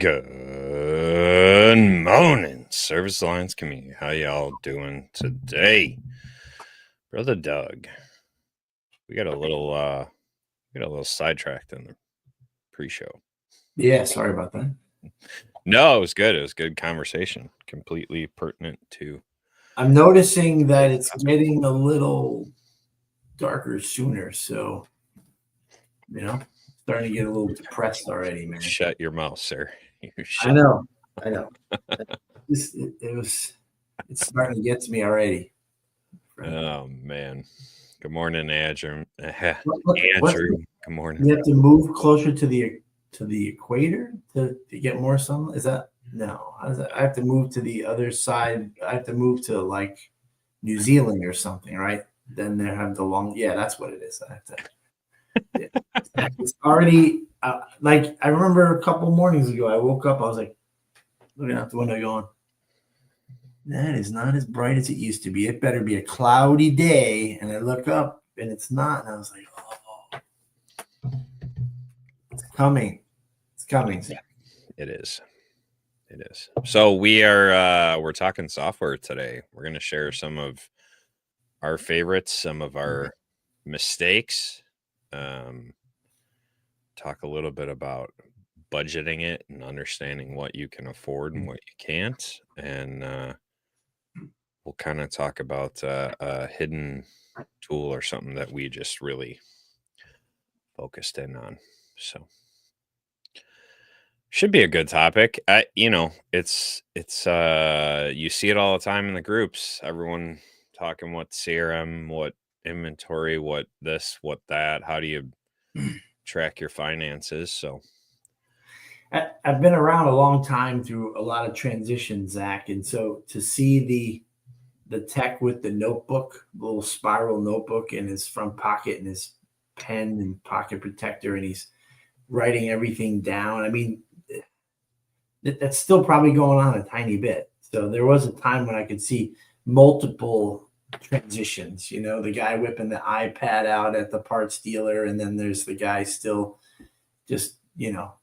Good morning, Service Alliance community. How y'all doing today? Brother Doug, we got a little sidetracked in the pre-show. Yeah, sorry about that. No, it was good. It was good conversation. Completely pertinent to I'm noticing that it's getting a little darker sooner, so starting to get a little depressed already, man. shut your mouth, sir. I know. It's starting to get to me already. Oh man. Good morning, Andrew. What's Andrew. Good morning. you have to move closer to the equator to get more sunlight? Is that no? How does that? I have to move to the other side. I have to move to like New Zealand or something, right? Then they have the long. Yeah, that's what it is. I have to. Yeah. It's already like I remember a couple mornings ago. I woke up. I was like looking out the window, going, "That is not as bright as it used to be. It better be a cloudy day." And I look up, and it's not. And I was like, "Oh, it's coming! It's coming!" It is. It is. So we're talking software today. We're going to share some of our favorites, some of our mistakes, talk a little bit about budgeting it and understanding what you can afford and what you can't, and we'll kind of talk about a hidden tool or something that we just really focused in on. So should be a good topic. It's you see it all the time in the groups. Everyone talking what CRM, what inventory, what this, what that. How do you track your finances? So I've been around a long time through a lot of transitions, Zach, and so to see the tech with the notebook, little spiral notebook in his front pocket and his pen and pocket protector, and he's writing everything down. I mean, that's still probably going on a tiny bit. So there was a time when I could see multiple transitions, the guy whipping the iPad out at the parts dealer, and then there's the guy still just,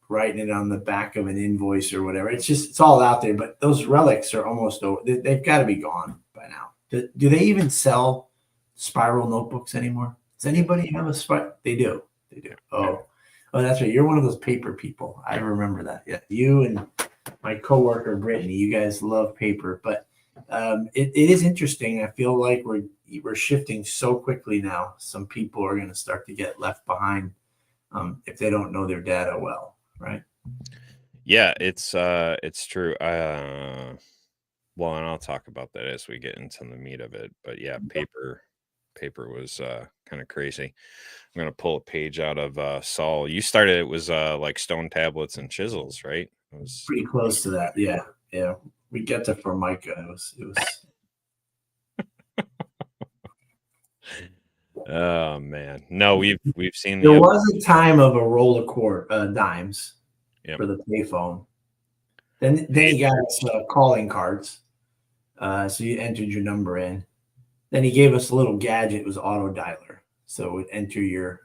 writing it on the back of an invoice or whatever. It's all out there, but those relics are almost over. They've got to be gone by now. Do they even sell spiral notebooks anymore? Does anybody have a spiral? They do. Oh, that's right. You're one of those paper people. I remember that. Yeah, you and my coworker Brittany, you guys love paper, but it is interesting. I feel like we're shifting so quickly now. Some people are going to start to get left behind if they don't know their data well, right? Yeah, it's true. Well, and I'll talk about that as we get into the meat of it. But yeah, paper was kind of crazy. I'm gonna pull a page out of Saul. You started it was like stone tablets and chisels, right? It was pretty close to that. Yeah. We get to Formica. It was. Oh man, no, we've seen There was a time of a roll of dimes for the payphone. Then he got us calling cards, so you entered your number in. Then he gave us a little gadget. It was auto dialer, so it would enter your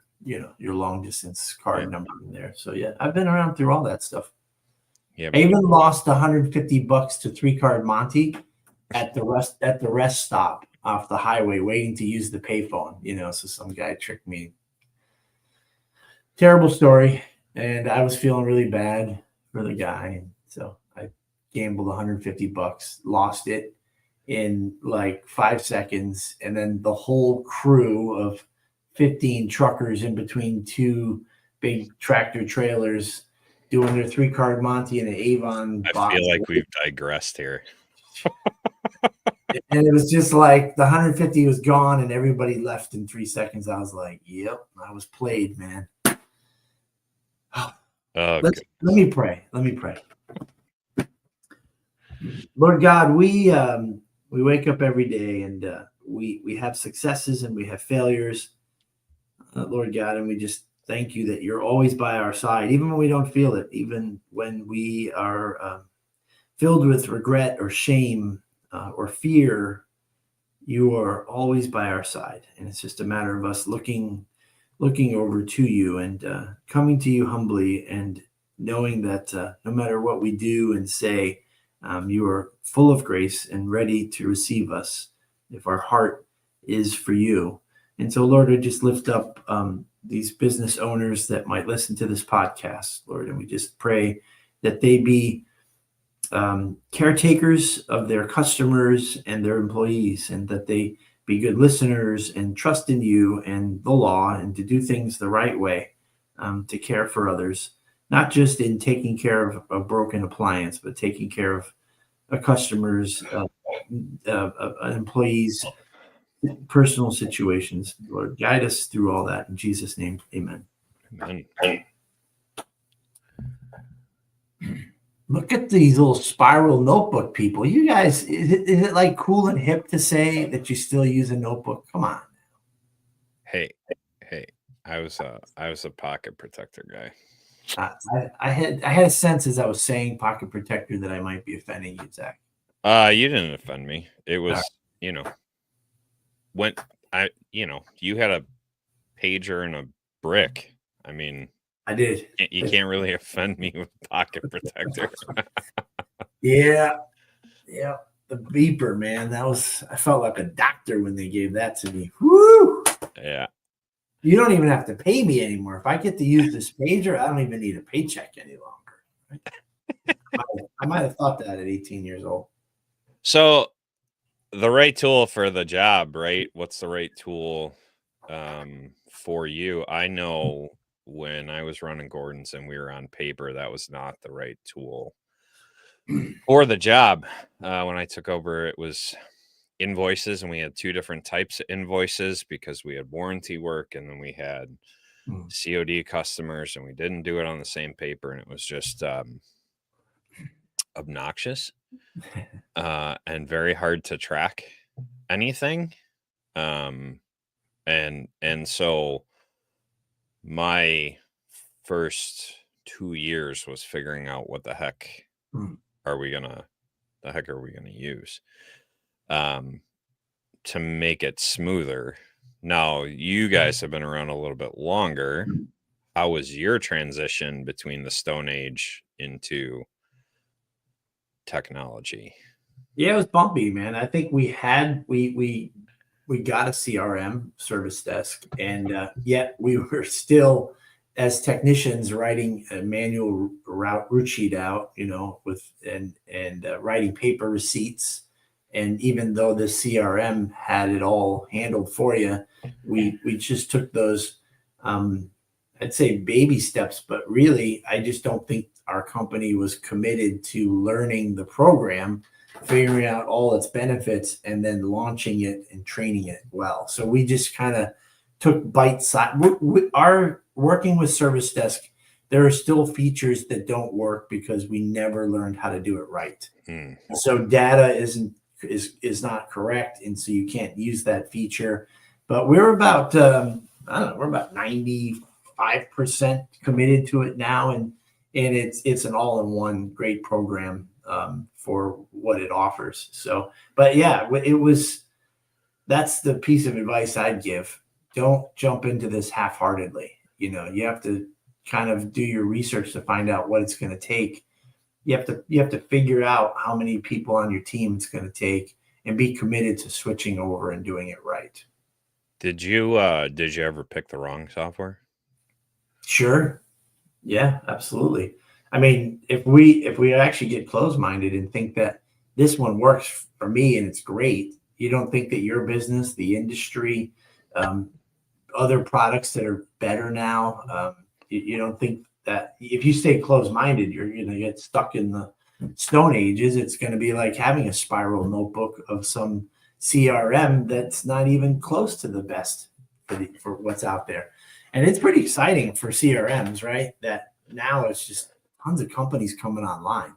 long distance card number in there. So yeah, I've been around through all that stuff. Yeah, I even lost $150 to 3-card Monty at the rest stop off the highway, waiting to use the payphone. So some guy tricked me. Terrible story, and I was feeling really bad for the guy, so I gambled $150, lost it in like 5 seconds, and then the whole crew of 15 truckers in between two big tractor trailers doing their 3-card Monty in an Avon I box. feel like we've digressed here. And it was just like the 150 was gone and everybody left in 3 seconds. I was like, yep, I was played, man. Let me pray. Lord God, we wake up every day, and we have successes and we have failures, Lord God, and we just thank you that you're always by our side, even when we don't feel it, even when we are filled with regret or shame or fear. You are always by our side, and it's just a matter of us looking over to you and coming to you humbly and knowing that no matter what we do and say, you are full of grace and ready to receive us if our heart is for you. And so, Lord, I just lift up these business owners that might listen to this podcast, Lord, and we just pray that they be caretakers of their customers and their employees, and that they be good listeners and trust in you and the law and to do things the right way, to care for others, not just in taking care of a broken appliance, but taking care of a customer's, employees' personal situations. Lord, guide us through all that. In Jesus' name, amen. Amen. Look at these little spiral notebook people. You guys, is it like cool and hip to say that you still use a notebook? Come on. Hey, I was a pocket protector guy. I had a sense as I was saying pocket protector that I might be offending you, Zach. You didn't offend me. It was, when you had a pager and a brick. I mean, I did. you can't really offend me with pocket protector. Yeah. The beeper, man. I felt like a doctor when they gave that to me. Woo! Yeah. You don't even have to pay me anymore. If I get to use this pager, I don't even need a paycheck any longer. I might have thought that at 18 years old. So the right tool for the job, right? What's the right tool for you? I know when I was running Gordon's and we were on paper, that was not the right tool for the job. When I took over, it was invoices, and we had two different types of invoices because we had warranty work and then we had COD customers, and we didn't do it on the same paper, and it was just obnoxious and very hard to track anything. And so my first 2 years was figuring out what the heck are we gonna use to make it smoother. Now, you guys have been around a little bit longer. How was your transition between the Stone Age into technology? Yeah, it was bumpy, man. I think we got a CRM, service desk, and yet we were still, as technicians, writing a manual route sheet out, with and writing paper receipts. And even though the CRM had it all handled for you, we just took those, I'd say, baby steps. But really, I just don't think our company was committed to learning the program, figuring out all its benefits, and then launching it and training it well. So we just kind of took bite size. Our working with Service Desk, there are still features that don't work because we never learned how to do it right. So data is not correct, and so you can't use that feature. But we're about we're about 95% committed to it now, and it's an all-in-one great program for what it offers. So, but yeah, that's the piece of advice I'd give. Don't jump into this half-heartedly. You have to kind of do your research to find out what it's going to take. You have to figure out how many people on your team it's going to take, and be committed to switching over and doing it right. Did you ever pick the wrong software? Sure. Yeah, absolutely. I mean, if we actually get closed-minded and think that this one works for me and it's great, you don't think that your business, the industry, other products that are better now, you don't think that if you stay closed-minded, you're going to get stuck in the Stone Ages. It's going to be like having a spiral notebook of some CRM that's not even close to the best for what's out there. And it's pretty exciting for CRMs, right? That now it's just tons of companies coming online.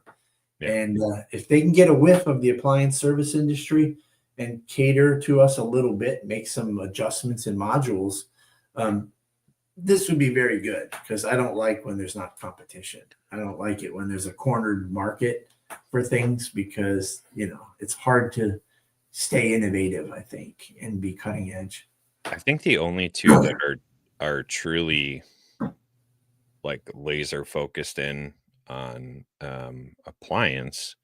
Yeah. And if they can get a whiff of the appliance service industry and cater to us a little bit, make some adjustments in modules, this would be very good, because I don't like when there's not competition. I don't like it when there's a cornered market for things, because, it's hard to stay innovative, I think, and be cutting edge. I think the only two that are truly like laser focused in on appliance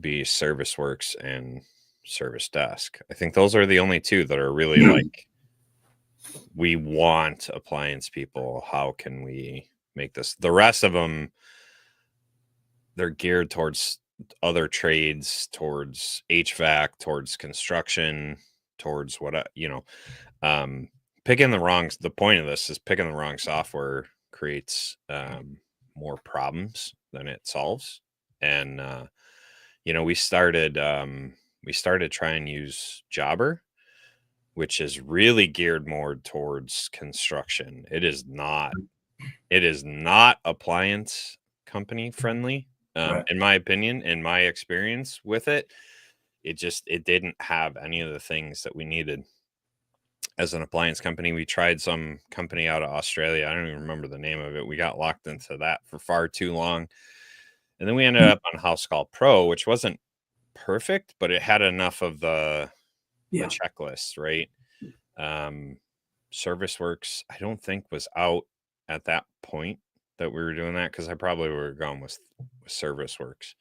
be Service Works and Service Desk. I think those are the only two that are really like, we want appliance people. How can we make this? The rest of them, they're geared towards other trades, towards HVAC, towards construction, towards what, picking the wrong, the point of this is picking the wrong software creates more problems than it solves. And, we started trying to use Jobber, which is really geared more towards construction. It is not appliance company friendly. Right. In my opinion, in my experience with it, it didn't have any of the things that we needed as an appliance company. We tried some company out of Australia. I don't even remember the name of it. We got locked into that for far too long. And then we ended up on House Call Pro, which wasn't perfect, but it had enough of the Yeah. checklist, right? Um, Service Works, I don't think was out at that point that we were doing that, because I probably would have gone with Service Works.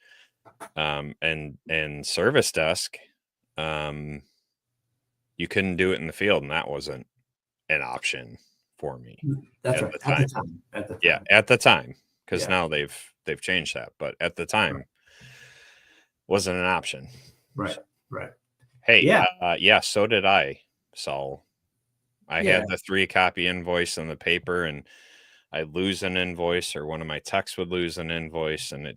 And Service Desk, um, you couldn't do it in the field, and that wasn't an option for me That's at right. the At the time. time. At the Yeah, time. at the time, because Yeah. now they've changed that, but at the Right. time wasn't an option. Right. So, Right. hey, Yeah. yeah, so did I. So I Yeah. had the 3-copy invoice on the paper, and I lose an invoice, or one of my techs would lose an invoice, and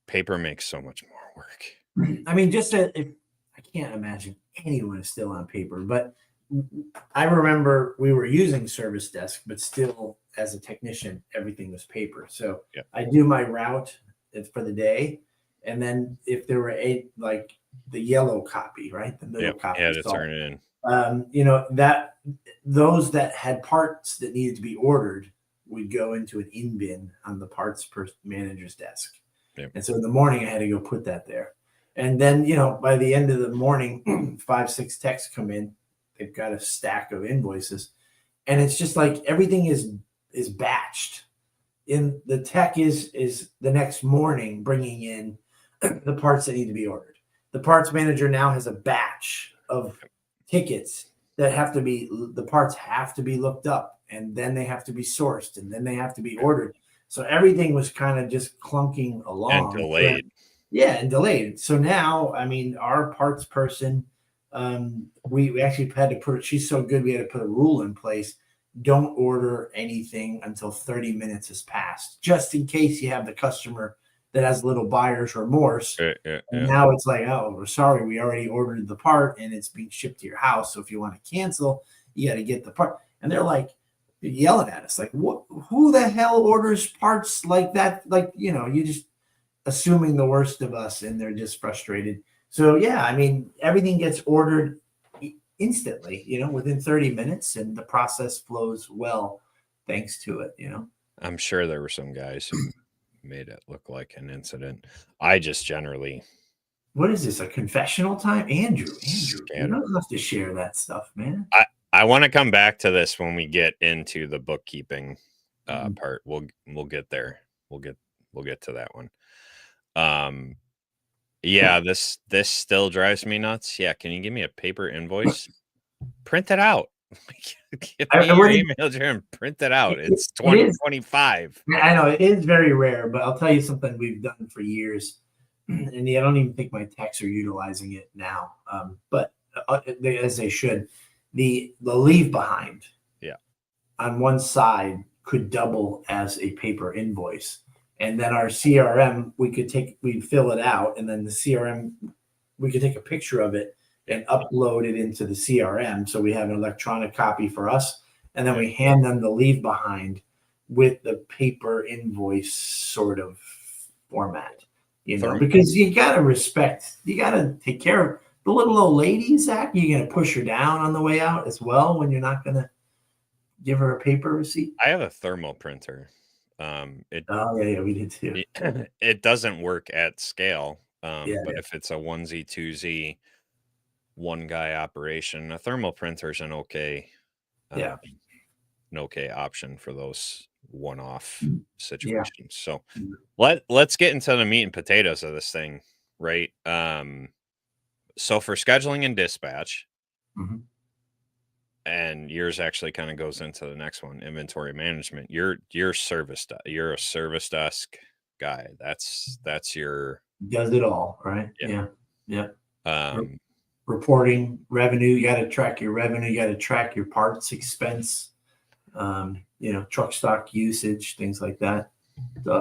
paper makes so much more work. I mean, if I can't imagine anyone is still on paper, but I remember we were using Service Desk, but still, as a technician, everything was paper. So Yeah, I do my route for the day, and then if there were like the yellow copy, right, the middle yep, copy, had to so turn it in. that those that had parts that needed to be ordered would go into an in bin on the parts manager's desk. Yep. And so in the morning, I had to go put that there. And then, by the end of the morning, 5, 6 techs come in. They've got a stack of invoices, and it's just like everything is batched. In the tech is the next morning bringing in the parts that need to be ordered. The parts manager now has a batch of tickets that the parts have to be looked up, and then they have to be sourced, and then they have to be Yep. ordered. So everything was kind of just clunking And along. delayed. Yeah, and delayed. So now, I mean, our parts person, we actually had to she's so good, we had to put a rule in place. Don't order anything until 30 minutes has passed, just in case you have the customer that has a little buyer's remorse. Yeah, And yeah. now it's like, oh, we're sorry, we already ordered the part and it's being shipped to your house. So if you want to cancel, you got to get the part. And they're like, yelling at us, like, what? Who the hell orders parts like that? Like, you just assuming the worst of us, and they're just frustrated. So yeah, I mean, everything gets ordered instantly, within 30 minutes, and the process flows well thanks to it. I'm sure there were some guys who made it look like an incident. I just generally What is this, a confessional time? Andrew, you scatter. don't have to share that stuff, man. I want to come back to this when we get into the bookkeeping Mhm. part. We'll get there. We'll get to that one. Um, yeah, this still drives me nuts. Yeah, can you give me a paper invoice? Print it out. Give I, me I your wouldn't. email address and print it out. It's It is. 2025. I know it is very rare, but I'll tell you something we've done for years, and I don't even think my techs are utilizing it now. But as they should, the leave behind Yeah. on one side could double as a paper invoice, and then our CRM we'd fill it out, and then the CRM we could take a picture of it Yeah. and upload it into the CRM, so we have an electronic copy for us, and then Yeah. we hand them the leave behind with the paper invoice sort of format, Therm- because you got to take care of the little old lady, Zach. You're going to push her down on the way out as well when you're not going to give her a paper receipt. I have a thermal printer. It Oh, yeah, we did too. it doesn't work at scale. Yeah, But if it's a 1Z, 2Z, one guy operation, a thermal printer is um, yeah, an okay option for those one-off Yeah. situations. So let's get into the meat and potatoes of this thing, right? So for scheduling and dispatch, Mhm. and yours actually kind of goes into the next one, inventory management. You're a service desk guy. That's your Does it all, right? yeah. Yeah. Yeah. Re- Um, Reporting revenue, you got to track your revenue, you got to track your parts expense, truck stock usage, things like that.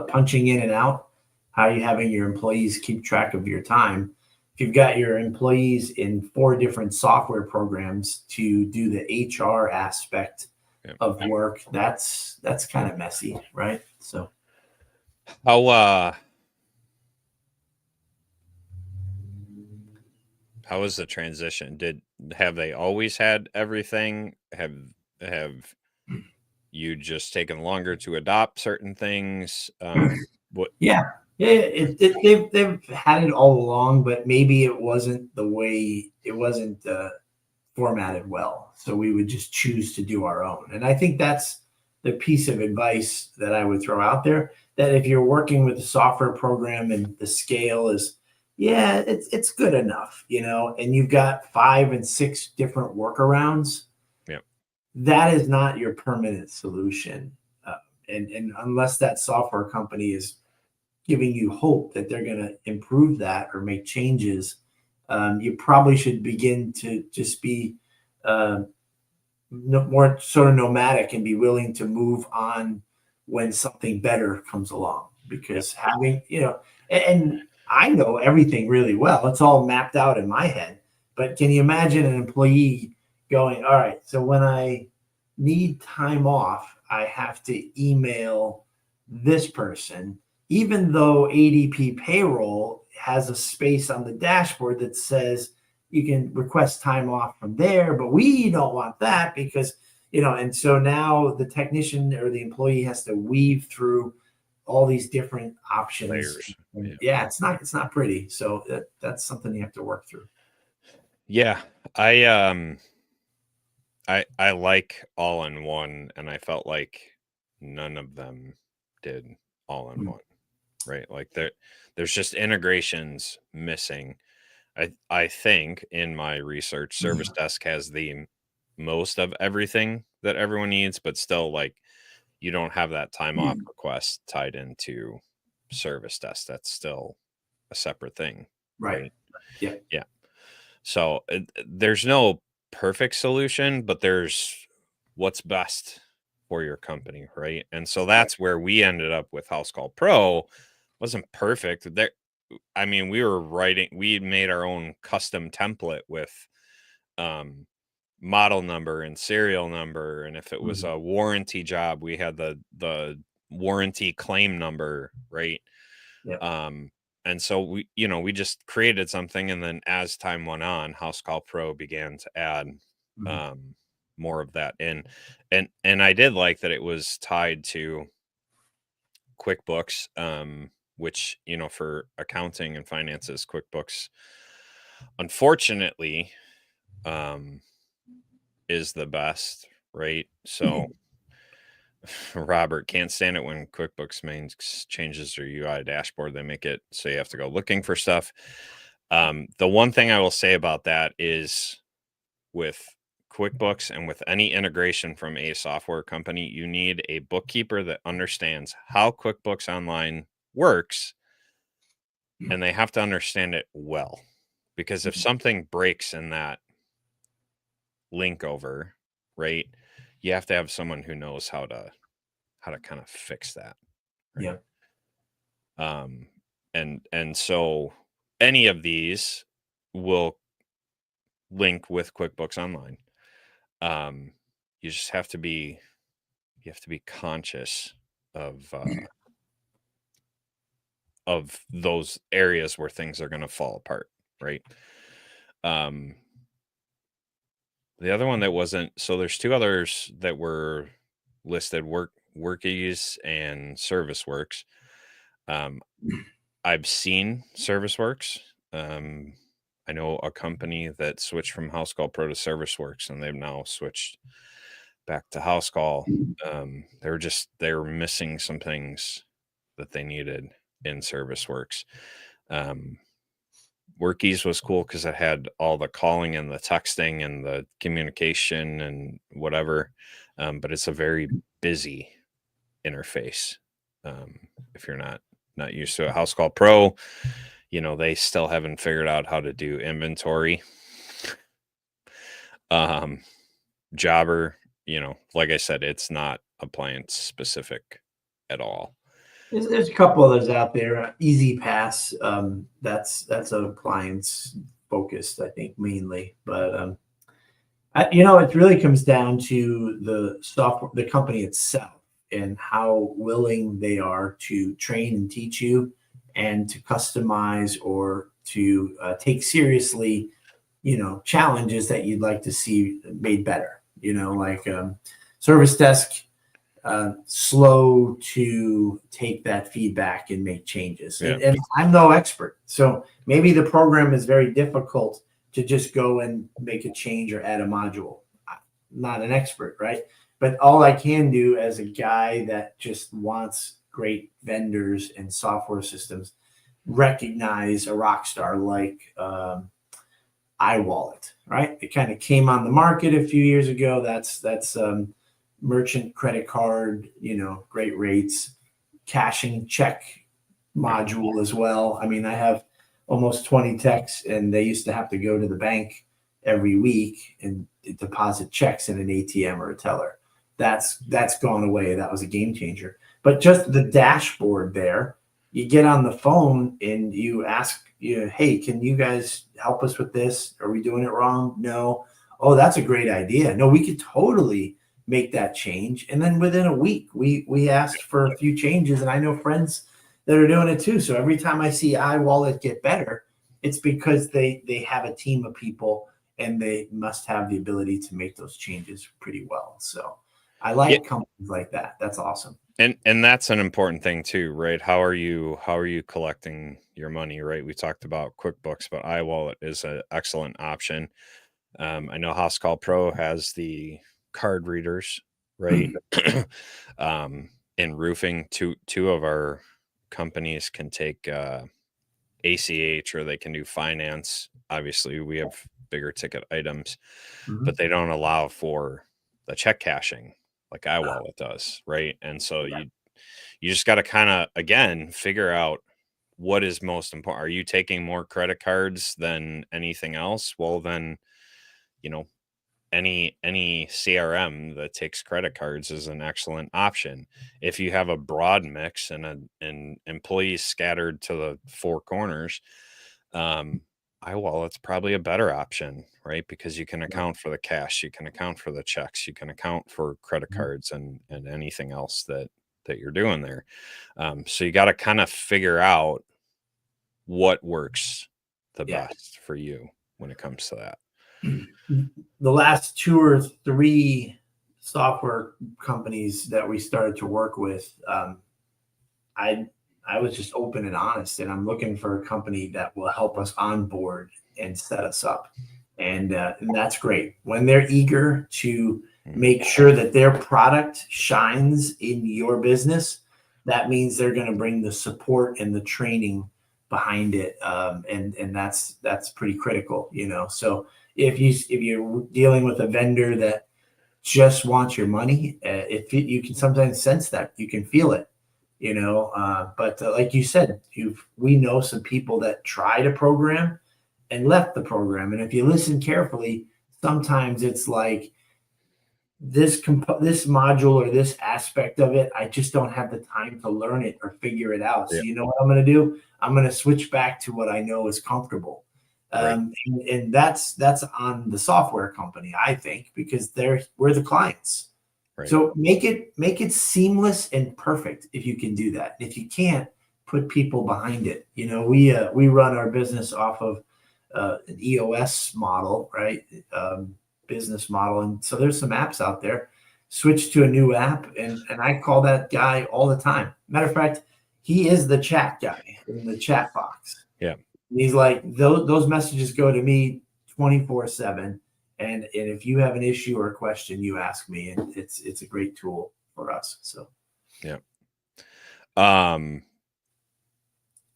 Punching in and out, how are you having your employees keep track of your time? If you've got your employees in 4 different software programs to do the HR aspect yeah. of work, that's kind of messy, right? So How how was the transition? Have they always had everything? Have you just taken longer to adopt certain things? What yeah, yeah, they've had it all along, but maybe it wasn't the way it wasn't formatted well. So we would just choose to do our own. And I think that's the piece of advice that I would throw out there, that if you're working with a software program and the scale is, yeah, it's good enough, and you've got 5 and 6 different workarounds, yeah, that is not your permanent solution. And unless that software company is giving you hope that they're going to improve that or make changes, you probably should begin to just be uh, more sort of nomadic and be willing to move on when something better comes along. yeah. Because and I know everything really well. It's all mapped out in my head. But can you imagine an employee going, all right, so when I need time off, I have to email this person, even though ADP payroll has a space on the dashboard that says you can request time off from there, but we don't want that because, and so now the technician or the employee has to weave through all these different options. Layers. And Yeah. yeah, it's not pretty. So that's something you have to work through. Yeah. I like all in one, and I felt like none of them did all in Mm. one, right? Like there's just integrations missing. I think in my research, Service Desk has the most of everything that everyone needs, but still, like, you don't have that time off request tied into Service Desk. That's still a separate thing, Right. right? Yeah. Yeah. So there's no perfect solution, but there's what's best for your company, right? And so Right. that's where we ended up with House Call Pro. Wasn't perfect. There, I mean, we made our own custom template with um model number and serial number, and if it was Mhm. a warranty job, we had the warranty claim number, right? Yeah. um and so we just created something, and then as time went on, House Call Pro began to add Mhm. um more of that in. And I did like that it was tied to QuickBooks, which, for accounting and finances, QuickBooks unfortunately um is the best, right? So Robert can't stand it when QuickBooks makes changes their UI dashboard. They make it so you have to go looking for stuff. The one thing I will say about that is, with QuickBooks and with any integration from a software company, you need a bookkeeper that understands how QuickBooks Online works, and they have to understand it well. Because if something breaks in that link over, right, you have to have someone who knows how to kind of fix that, right? Yeah. Um, and so any of these will link with QuickBooks Online. Um, you just have to be conscious of those areas where things are going to fall apart, right? Um, the other one that wasn't, so there's two others that were listed: Workies and ServiceWorks. Um, I've seen ServiceWorks. Um, I know a company that switched from House Call Pro to ServiceWorks, and they've now switched back to house call. They were missing some things that they needed in Service Works. Workies was cool because it had all the calling and the texting and the communication and whatever, but it's a very busy interface. If you're not used to a House Call Pro, they still haven't figured out how to do inventory. Jobber, like I said, it's not appliance specific at all. There's a couple others out there. Easy Pass, that's a appliance focused, I think, mainly. But it really comes down to the company itself, and how willing they are to train and teach you, and to customize, or to take seriously, challenges that you'd like to see made better. Like service desk, slow to take that feedback and make changes. Yeah. And I'm no expert, so maybe the program is very difficult to just go and make a change or add a module. I'm not an expert, right? But all I can do as a guy that just wants great vendors and software systems, recognize a rock star like iWallet, right? It kind of came on the market a few years ago. That's merchant credit card, great rates, cashing check module as well. I mean, I have almost 20 techs, and they used to have to go to the bank every week and deposit checks in an ATM or a teller. That's gone away. That was a game changer. But just the dashboard there, you get on the phone and you ask, hey, can you guys help us with this? Are we doing it wrong? No. Oh, that's a great idea. No, we could totally make that change. And then within a week, we asked for a few changes, and I know friends that are doing it too. So every time I see iWallet get better, it's because they have a team of people, and they must have the ability to make those changes pretty well. So I like companies like that. That's awesome. And that's an important thing too, right? How are you collecting your money, right? We talked about QuickBooks, but iWallet is an excellent option. I know House Call Pro has the card readers, right? In roofing, two of our companies can take ACH, or they can do finance. Obviously, we have bigger ticket items, but they don't allow for the check cashing like iWallet does, right? And so you just got to kind of, again, figure out what is most important. Are you taking more credit cards than anything else? Well, then, any CRM that takes credit cards is an excellent option. If you have a broad mix and employees scattered to the four corners, iWallet's probably a better option, right? Because you can account for the cash, you can account for the checks, you can account for credit cards and anything else that you're doing there. So you got to kind of figure out what works the best for you when it comes to that. The last 2 or 3 software companies that we started to work with, I was just open and honest, and I'm looking for a company that will help us onboard and set us up. And that's great. When they're eager to make sure that their product shines in your business, that means they're going to bring the support and the training behind it. And that's pretty critical, So if you're dealing with a vendor that just wants your money, you can sometimes sense that, you can feel it, but like you said, we know some people that tried a program and left the program. And if you listen carefully, sometimes it's like this module or this aspect of it, I just don't have the time to learn it or figure it out. So you know what I'm going to do? I'm going to switch back to what I know is comfortable. And that's on the software company, I think, because we're the clients. Right. So make it seamless and perfect if you can do that. If you can't, put people behind it. We run our business off of an EOS model, right? Business model. And so there's some apps out there. Switch to a new app, and I call that guy all the time. Matter of fact, he is the chat guy in the chat box. Yeah. And he's like, those messages go to me 24/7, And if you have an issue or a question, you ask me, and it's a great tool for us. So Yeah.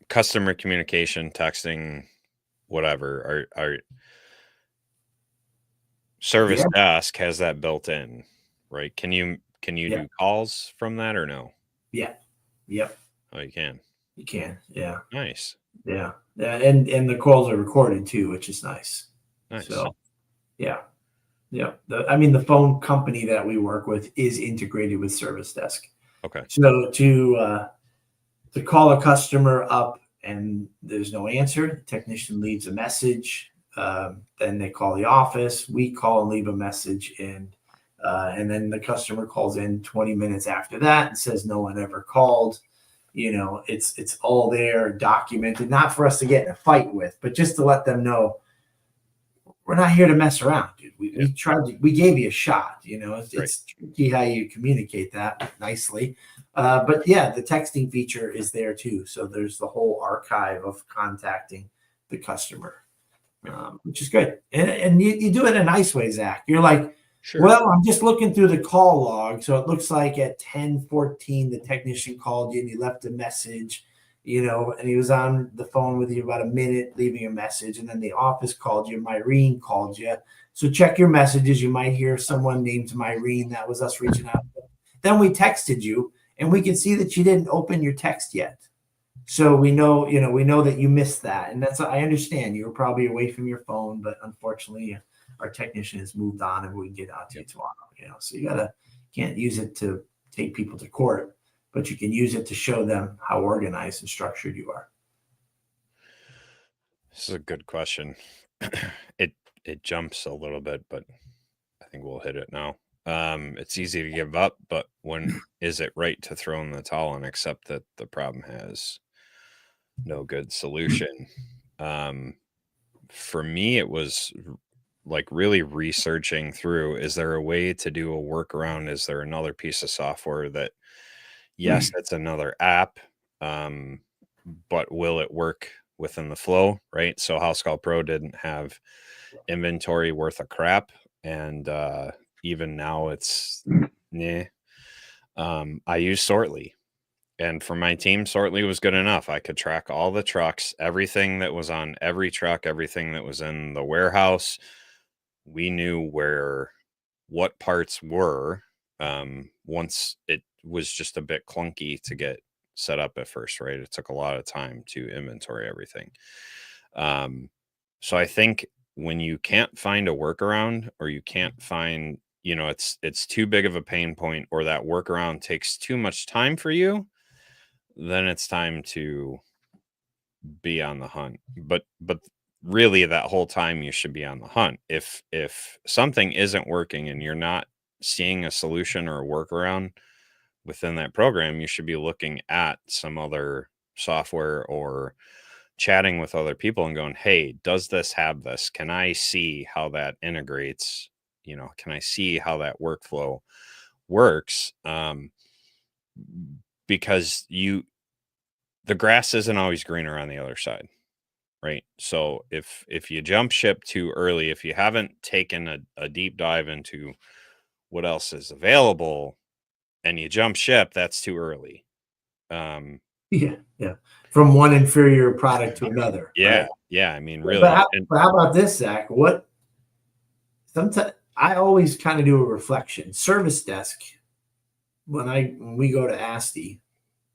Customer communication, texting, whatever. Our service yeah, desk has that built in, right? Can you yeah, do calls from that or no? yeah, yep, Oh, you can. you can. Yeah, Nice. yeah, yeah, and the calls are recorded too, which is nice. Nice. So yeah, yeah. I mean, the phone company that we work with is integrated with Service Desk. Okay. So to call a customer up and there's no answer, the technician leaves a message. Then they call the office. We call and leave a message, and then the customer calls in 20 minutes after that and says no one ever called. It's all there, documented, not for us to get in a fight with, but just to let them know we're not here to mess around, dude. Yeah. We gave you a shot. It's, Right. it's tricky how you communicate that nicely. But yeah, the texting feature is there too. So there's the whole archive of contacting the customer, which is good. And you do it in a nice way, Zach. You're like, Sure. well, I'm just looking through the call log. So it looks like at 10:14, the technician called you and he left a message, and he was on the phone with you about a minute, leaving a message. And then the office called you, Myrene called you. So check your messages. You might hear someone named Myrene. That was us reaching out. Then we texted you and we can see that you didn't open your text yet. So we know that you missed that. And I understand you were probably away from your phone, but unfortunately our technician has moved on and we can get out to you tomorrow. So can't use it to take people to court, but you can use it to show them how organized and structured you are. This is a good question. It jumps a little bit, but I think we'll hit it now. It's easy to give up, but when is it right to throw in the towel and accept that the problem has no good solution? For me, it was like really researching through, is there a way to do a workaround? Is there another piece of software that, yes, it's another app, but will it work within the flow, right? So House Call Pro didn't have inventory worth of crap, and even now it's nah. I use Sortly, and for my team, Sortly was good enough. I could track all the trucks, everything that was on every truck, everything that was in the warehouse. We knew what parts were. Once it was just a bit clunky to get set up at first, right? It took a lot of time to inventory everything. So I think when you can't find a workaround, or you can't find, it's too big of a pain point, or that workaround takes too much time for you, then it's time to be on the hunt. But really, that whole time you should be on the hunt. If something isn't working and you're not seeing a solution or a workaround within that program, you should be looking at some other software or chatting with other people and going, hey, does this have this? Can I see how that integrates? Can I see how that workflow works? Because the grass isn't always greener on the other side, right? So if you jump ship too early, if you haven't taken a deep dive into what else is available and you jump ship, that's too early. Yeah, yeah. From one inferior product to another, right? Yeah. I mean, But really. how about this, Zach? Sometimes I always kind of do a reflection. Service Desk, when we go to ASTI,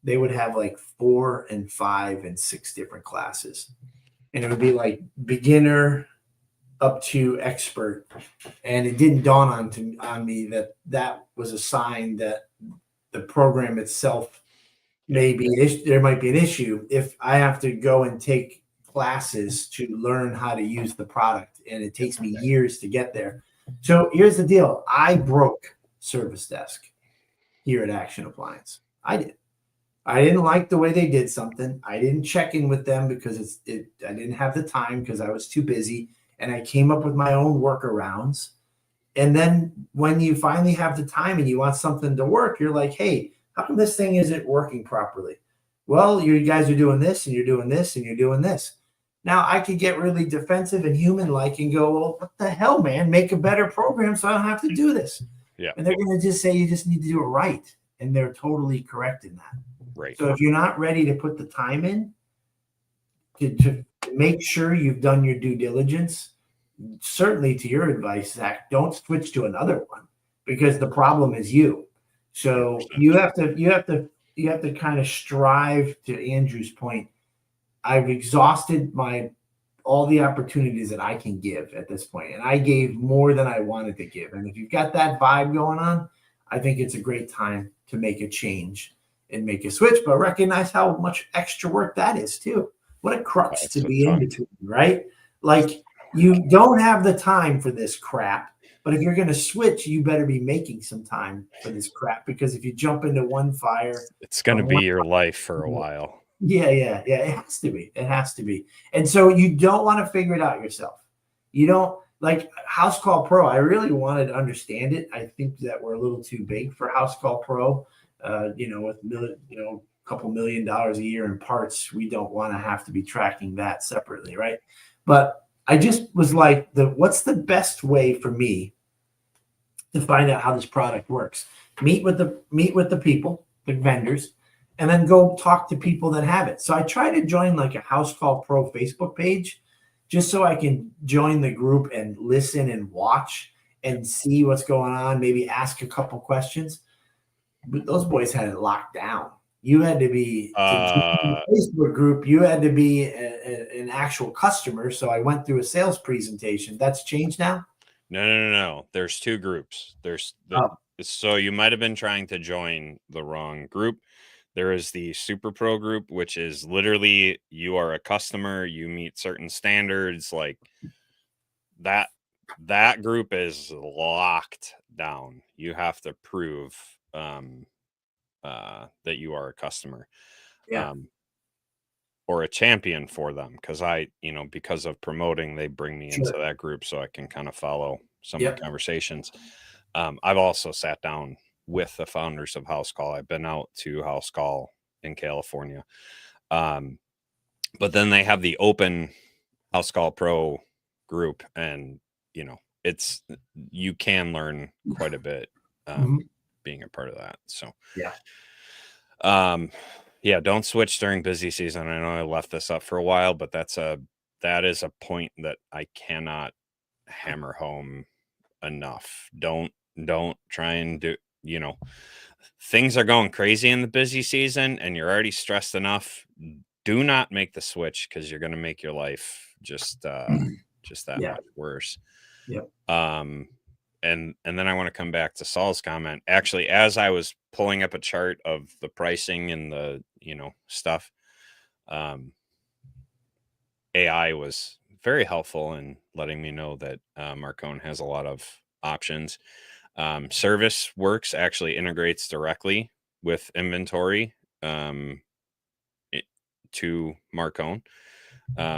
they would have like 4 and 5 and 6 different classes. And it would be like beginner up to expert. And it didn't dawn on me that was a sign that the program itself there might be an issue if I have to go and take classes to learn how to use the product, and it takes me years to get there. So here's the deal. I broke Service Desk here at Action Appliance. I did. I didn't like the way they did something. I didn't check in with them because I didn't have the time because I was too busy, and I came up with my own workarounds. And then when you finally have the time and you want something to work, you're like, hey, how come this thing isn't working properly? Well, you guys are doing this and you're doing this and you're doing this. Now I could get really defensive and human-like and go, well, what the hell, man? Make a better program so I don't have to do this. Yeah. And they're going to just say you just need to do it right. And they're totally correct in that. Right. So if you're not ready to put the time in to make sure you've done your due diligence, certainly to your advice, Zach, don't switch to another one because the problem is you. So 100%. you have to kind of strive, to Andrew's point. I've exhausted all the opportunities that I can give at this point, and I gave more than I wanted to give. And if you've got that vibe going on, I think it's a great time to make a change and make a switch, but recognize how much extra work that is too. What a crux It's to a be in ton. between, right? Like you don't have the time for this crap, but if you're going to switch, you better be making some time for this crap, because if you jump into one fire It's going to from be one, your life for a while. yeah, it has to be. It has to be. And so you don't want to figure it out yourself. You don't like House Call Pro. I really wanted to understand it. I think that we're a little too big for House Call Pro. With a couple $1 million a year in parts, we don't want to have to be tracking that separately, right? But I just was like, what's the best way for me to find out how this product works? Meet with the people, the vendors, and then go talk to people that have it. So I try to join like a House Call Pro Facebook page just so I can join the group and listen and watch and see what's going on, maybe ask a couple questions. But those boys had it locked down. You had to be to join the Facebook group. You had to be an actual customer. So I went through a sales presentation. That's changed now. No. There's two groups. So you might have been trying to join the wrong group. There is the Super Pro group, which is literally you are a customer, you meet certain standards, like that. That group is locked down. You have to prove that you are a customer. Yeah. Or a champion for them, because because of promoting, they bring me into Sure. that group so I can kind of follow some of Yep. the conversations. I've also sat down with the founders of House Call. I've been out to House Call in California. But then they have the open House Call Pro group, and it's you can learn quite a bit being a part of that. So yeah, don't switch during busy season. I know I left this up for a while, but that is a point that I cannot hammer home enough. Don't try and do, things are going crazy in the busy season and you're already stressed enough. Do not make the switch, because you're going to make your life just that much worse. Yep. And then I want to come back to Saul's comment. Actually, as I was pulling up a chart of the pricing and the stuff, AI was very helpful in letting me know that Marcone has a lot of options. Service Works actually integrates directly with inventory to Marcone,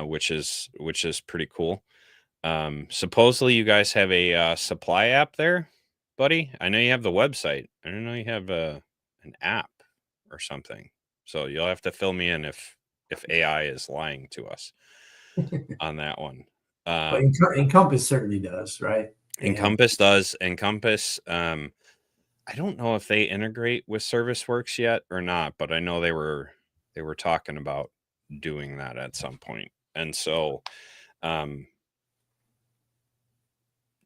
which is pretty cool. Supposedly you guys have a supply app there, buddy. I know you have the website. I don't know you have an app or something. So you'll have to fill me in if AI is lying to us on that one. But Encompass certainly does, right? Encompass does. Encompass. I don't know if they integrate with ServiceWorks yet or not, but I know they were talking about doing that at some point. And so,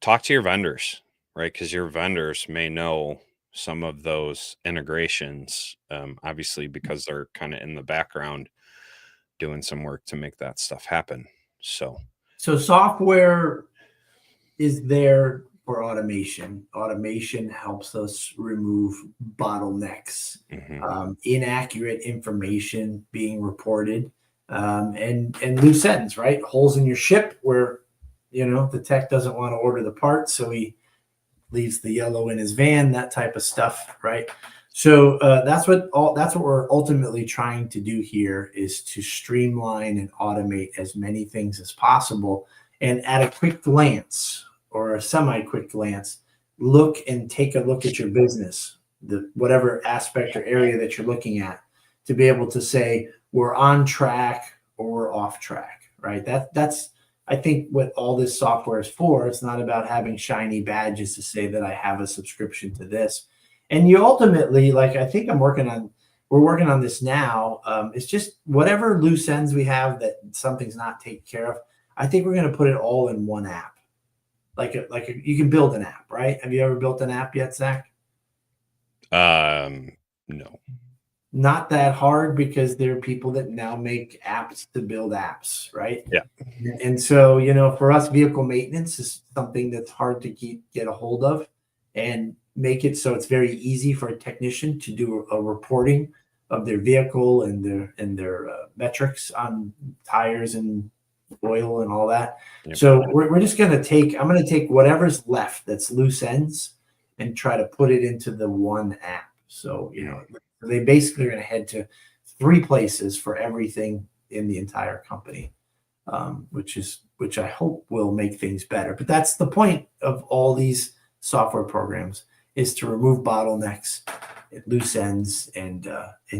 talk to your vendors, right? Because your vendors may know some of those integrations, obviously, because they're kind of in the background doing some work to make that stuff happen. So software is there for automation. Automation helps us remove bottlenecks, inaccurate information being reported, and loose ends, right? Holes in your ship where the tech doesn't want to order the part, so he leaves the yellow in his van, that type of stuff, right? So that's what we're ultimately trying to do here, is to streamline and automate as many things as possible. And at a quick glance, or a semi-quick glance, take a look at your business, whatever aspect or area that you're looking at, to be able to say we're on track or we're off track, right? That's I think what all this software is for. It's not about having shiny badges to say that I have a subscription to this. And you ultimately, like, I think we're working on this now. It's just whatever loose ends we have that something's not taken care of. I think we're going to put it all in one app. You can build an app, right? Have you ever built an app yet, Zach? No. Not that hard because there are people that now make apps to build apps, right? Yeah. And so, you know, for us, vehicle maintenance is something that's hard to get a hold of and make it so it's very easy for a technician to do a reporting of their vehicle and their metrics on tires and oil and all that. Yep. So we're just going to I'm going to take whatever's left that's loose ends and try to put it into the one app. So, you know, they basically are going to head to 3 places for everything in the entire company, which I hope will make things better. But that's the point of all these software programs, is to remove bottlenecks, loose ends, and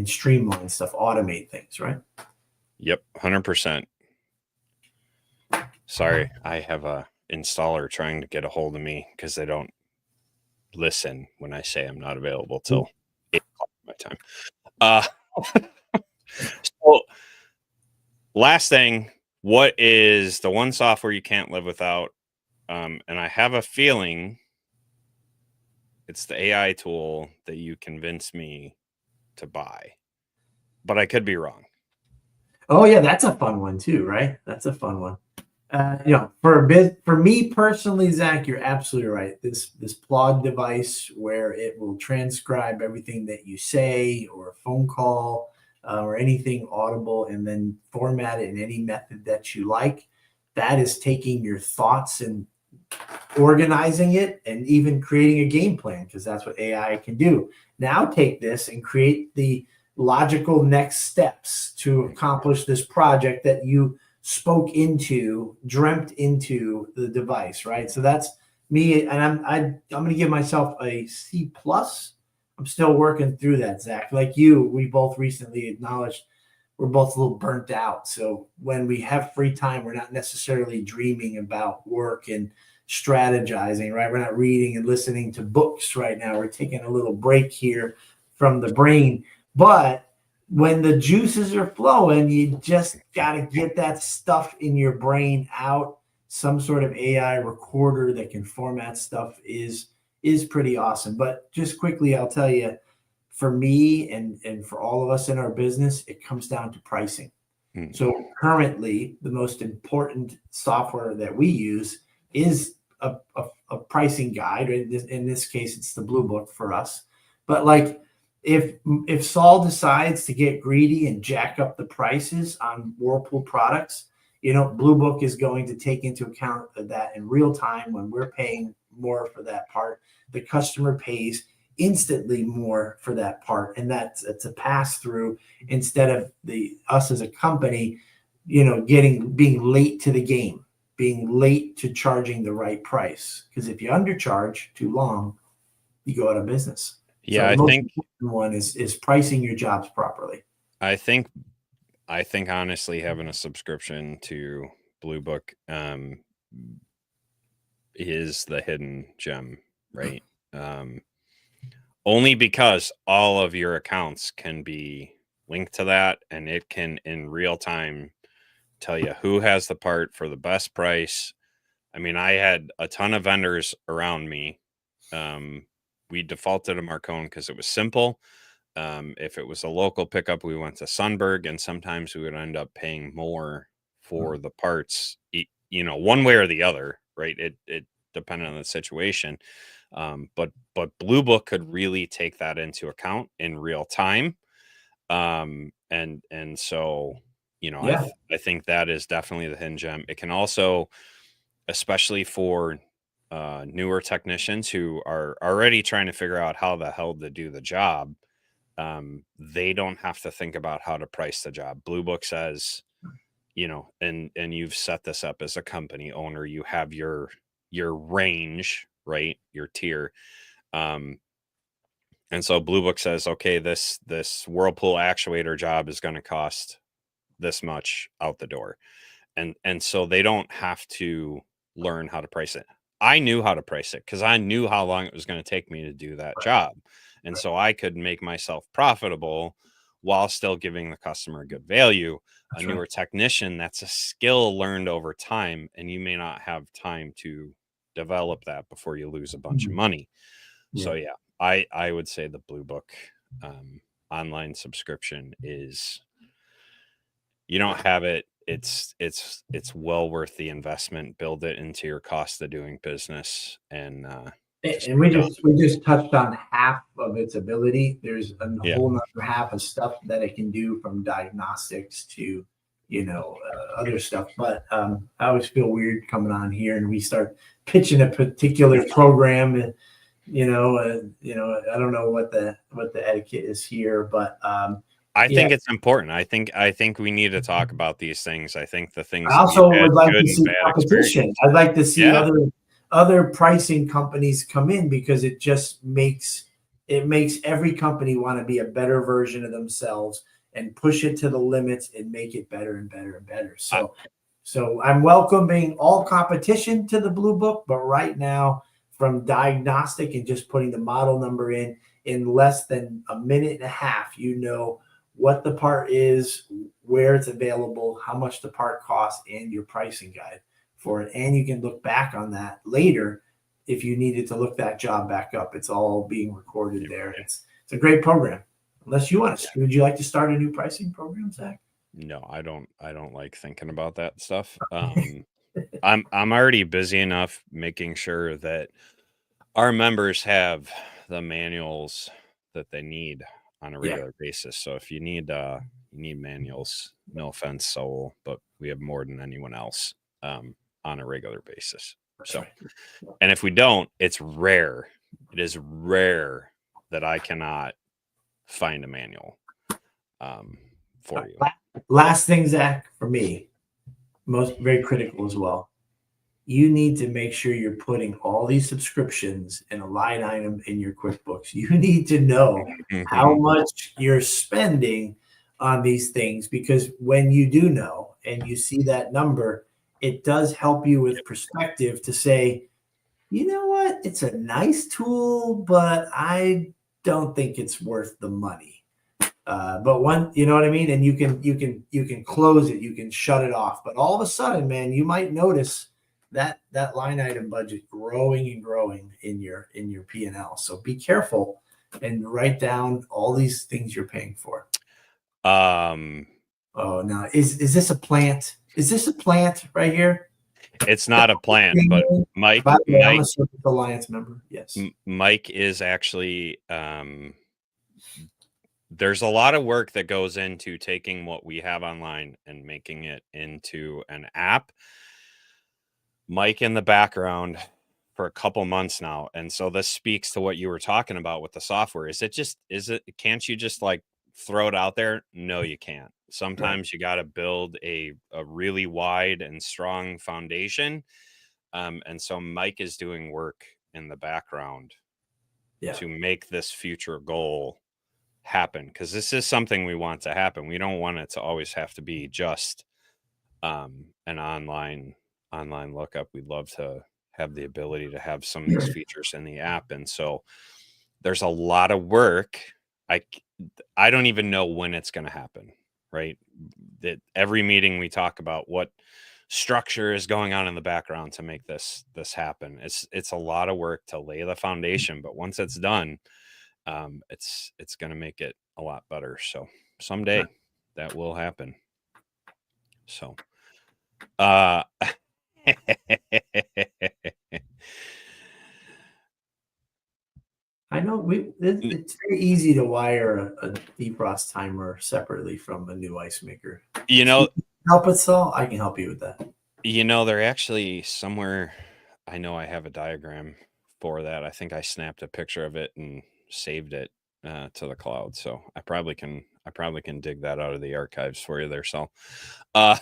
streamline stuff, automate things, right? Yep, 100%. Sorry, I have a installer trying to get a hold of me because they don't listen when I say I'm not available till 8 o'clock my time. So last thing, what is the one software you can't live without? And I have a feeling it's the AI tool that you convinced me to buy, but I could be wrong. Oh yeah, that's a fun one too, right? That's a fun one. You know, for me personally, Zach, you're absolutely right. This Plod device where it will transcribe everything that you say or a phone call or anything audible, and then format it in any method that you like. That is taking your thoughts and organizing it and even creating a game plan, because that's what AI can do. Now take this and create the logical next steps to accomplish this project that you spoke into, dreamt into the device, right? So that's me, and I'm going to give myself a C plus. I'm still working through that, Zach. Like you, we both recently acknowledged we're both a little burnt out. So when we have free time, we're not necessarily dreaming about work and strategizing, right? We're not reading and listening to books right now. We're taking a little break here from the brain. But when the juices are flowing, you just got to get that stuff in your brain out. Some sort of AI recorder that can format stuff is pretty awesome. But just quickly, I'll tell you, for me and for all of us in our business, it comes down to pricing. So currently, the most important software that we use is a pricing guide. In this case, it's the Blue Book for us. But like, if Saul decides to get greedy and jack up the prices on Whirlpool products, you know, Blue Book is going to take into account that in real time. When we're paying more for that part, the customer pays instantly more for that part, and it's a pass through, instead of us as a company, you know, being late to the game, being late to charging the right price. Because if you undercharge too long, you go out of business. Yeah, So the I most think important one is pricing your jobs properly. I think I think honestly having a subscription to Blue Book is the hidden gem, right? Um, only because all of your accounts can be linked to that, and it can in real time tell you who has the part for the best price. I mean, I had a ton of vendors around me. We defaulted to Marcone because it was simple. If it was a local pickup, we went to Sunberg, and sometimes we would end up paying more for the parts, you know, one way or the other, right? It depended on the situation. But Blue Book could really take that into account in real time. And so, you know, Yeah. I think that is definitely the hidden gem. It can also, especially for newer technicians who are already trying to figure out how the hell to do the job, they don't have to think about how to price the job. Blue Book says, you know, and you've set this up as a company owner, you have your range, right? Your tier. Um, and so Blue Book says, okay, this Whirlpool actuator job is going to cost this much out the door. and so they don't have to learn how to price it. I knew how to price it because I knew how long it was going to take me to do that job, and so I could make myself profitable while still giving the customer good value. A That's right. newer technician, that's a skill learned over time, and you may not have time to develop that before you lose a bunch of Mhm. money. So Yeah. yeah, I would say the Blue Book um, online subscription is, you don't have it, it's well worth the investment. Build it into your cost of doing business, and just And be done. we just touched on half of its ability. There's a Yeah, whole nother half of stuff that it can do, from diagnostics to, other stuff. But I always feel weird coming on here and we start pitching a particular program. And, I don't know what the etiquette is here, but I yeah. think it's important. I think we need to talk about these things. I think the things I that we've also had would like good to and see bad competition. experience. I'd like to see Yeah, other pricing companies come in, because it just makes every company want to be a better version of themselves and push it to the limits and make it better and better and better. I, So I'm welcoming all competition to the Blue Book, but right now, from diagnostic and just putting the model number in less than a minute and a half, what the part is, where it's available, how much the part costs, and your pricing guide for it. And you can look back on that later if you needed to look that job back up. It's all being recorded there. It's a great program. Unless you want to, would you like to start a new pricing program, Zach? no, I don't like thinking about that stuff. I'm already busy enough making sure that our members have the manuals that they need on a Yeah, regular basis. So if you need manuals, no offense, Soul, but we have more than anyone else on a regular basis. that's So, right. and if we don't, it's rare. It is rare that I cannot find a manual for you. Last thing, Zach, for me, most very critical as well. You need to make sure you're putting all these subscriptions in a line item in your QuickBooks. You need to know how Mhm. much you're spending on these things, because when you do know and you see that number, it does help you with perspective to say, you know what, it's a nice tool, but I don't think it's worth the money. But one, you know what I mean, and you can close it, you can shut it off. But all of a sudden, man, you might notice that line item budget growing and growing in your P&L. So be careful and write down all these things you're paying for. Um, Oh, now is this a plant? Is this a plant right here? it's not a plant, but By Mike, the way, I'm a Mike, Service Alliance member. Yes. Mike is actually there's a lot of work that goes into taking what we have online and making it into an app. Mike in the background for a couple months now. And so this speaks to what you were talking about with the software. Can't you just like throw it out there? No, you can't. Right. Sometimes you got to build a really wide and strong foundation. And so Mike is doing work in the background Yeah. to make this future goal happen, because this is something we want to happen. We don't want it to always have to be just an online lookup. We'd love to have the ability to have some of these features in the app, and so there's a lot of work. I don't even know when it's going to happen, right? That every meeting we talk about what structure is going on in the background to make this happen. It's a lot of work to lay the foundation, but once it's done, it's going to make it a lot better. So someday that will happen. So, uh, I know it's very easy to wire a defrost timer separately from a new ice maker. you If you know, can help us all, I can help you with that. they're actually somewhere. I know I have a diagram for that. I think I snapped a picture of it and saved it to the cloud. So I probably can dig that out of the archives for you there. So, uh,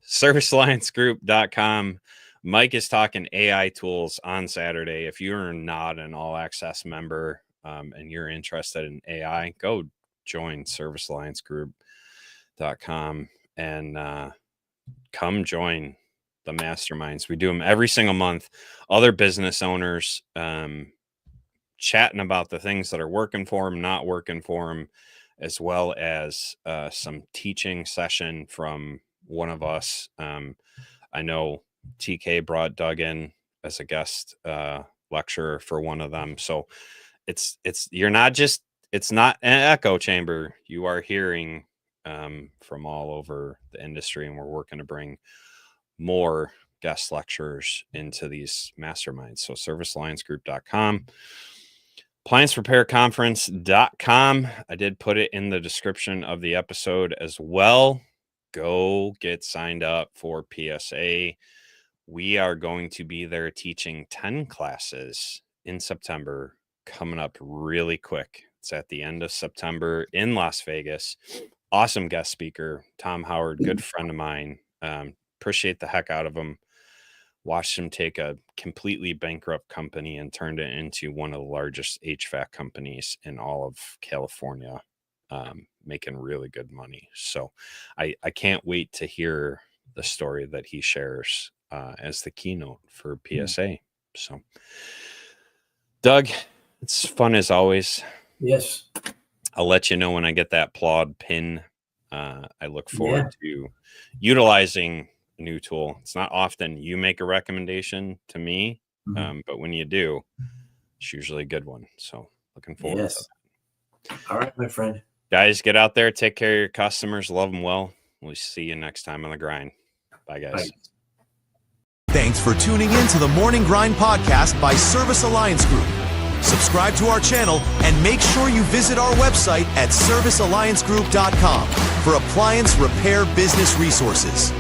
servicealliancegroup.com. Mike is talking AI tools on Saturday. If you're not an all access member and you're interested in AI, go join servicealliancegroup.com and come join the masterminds. We do them every single month. Other business owners chatting about the things that are working for them, not working for them, as well as some teaching session from one of us. I know TK brought Doug in as a guest lecturer for one of them. So it's not an echo chamber. You are hearing from all over the industry, and we're working to bring more guest lecturers into these masterminds. So servicealliancegroup.com, appliancerepairconference.com. I did put it in the description of the episode as well. Go get signed up for PSA. We are going to be there teaching 10 classes in September, coming up really quick. It's at the end of September in Las Vegas. Awesome guest speaker, Tom Howard, good friend of mine. Appreciate the heck out of him. Watched him take a completely bankrupt company and turned it into one of the largest HVAC companies in all of California, making really good money. So I can't wait to hear the story that he shares as the keynote for PSA. So, Doug, it's fun as always. Yes. I'll let you know when I get that Plaud pin. I look forward to utilizing a new tool. It's not often you make a recommendation to me, but when you do, it's usually a good one. So looking forward to that. All right, my friend. Guys, get out there, take care of your customers, love them well. We'll see you next time on the grind. Bye, guys. Bye. Thanks for tuning in to the Morning Grind podcast by Service Alliance Group. Subscribe to our channel and make sure you visit our website at servicealliancegroup.com for appliance repair business resources.